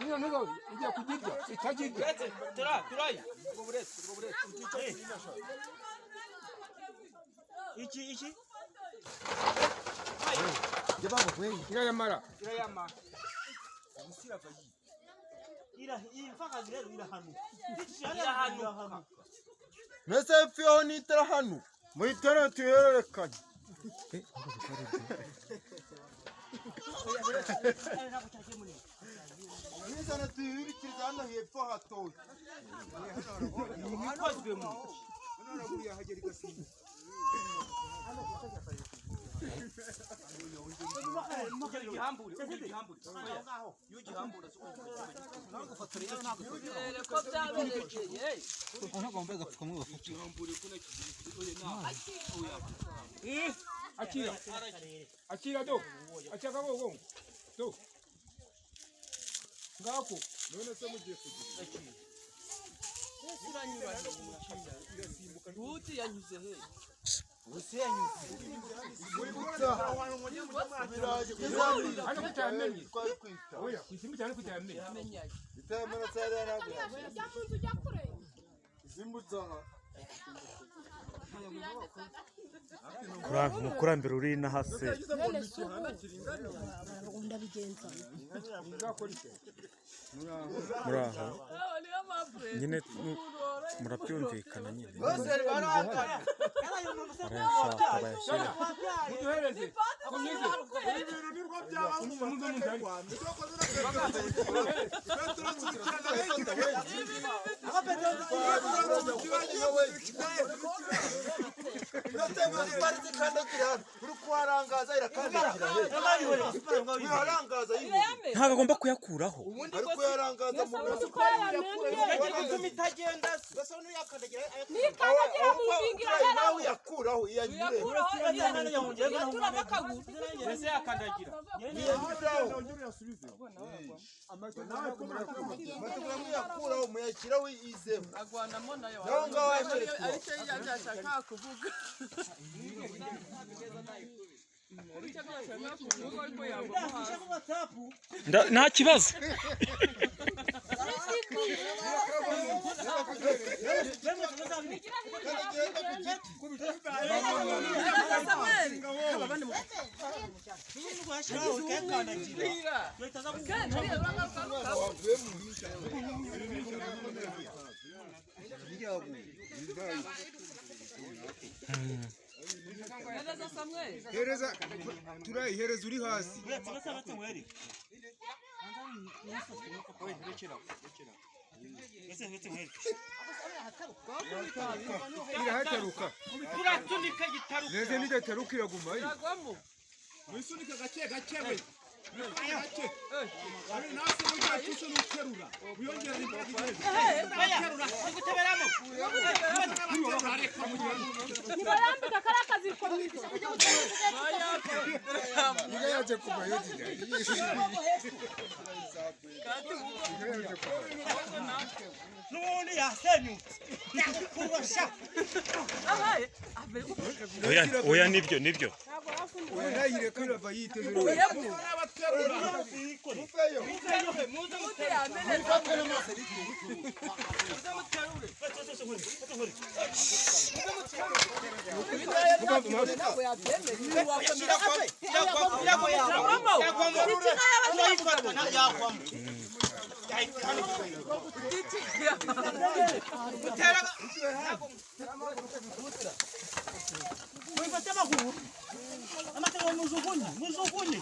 Niyo niyo ijya kujirya itajirya. Turai. Iki. Jababo kweli. Irayamara. Musira vayi. Imfaka zirero irahanu. Mese fyo ni tarahanu. Muitara tuyerekanye. Nizana tuyurikiriza hano hepfo hatoye. Nikozwe mu. Naraguye hagera igasimba. Akira do. Achaka gogo. Do. Ngako. None se mugiye kugira. Uti yanyuze he. Hano kutamenye. Oya, kusimu cyane kutamenye. Bitamana tsara nago. Zimbutsa. Mukurambere uri na hase. Muraho. Nyine murabyumvikana nyine. Barashaka bayashyira. Muduhereze. Kunyize. Ibintu nirwo byaba ntabwo agomba kuyakuraho. ariko yarangaza mu nawe yakuraho iyanyure Ese yakandagira. yakuraho muyashyiraho izemo Agwanamo nayo. naho ngaho yashyirwa Yashaka kuvuga. Nta kibazo. Hereza Turai hereza uri hasi. Irahataruka. Turatunika gitaruka. Neze nigataruka iraguma yi. Agwamo. wisunika gake we gake ari nasi mugiye tusho n'uterura uyongera imbaraga Terura. Guteberamo. Nibarambika karakazi komite. Iga yaje kuba yodida. None yasenyutse. Kurusha. Oya nibyo. Oya nayire kwirava yiteze. Muzugunye.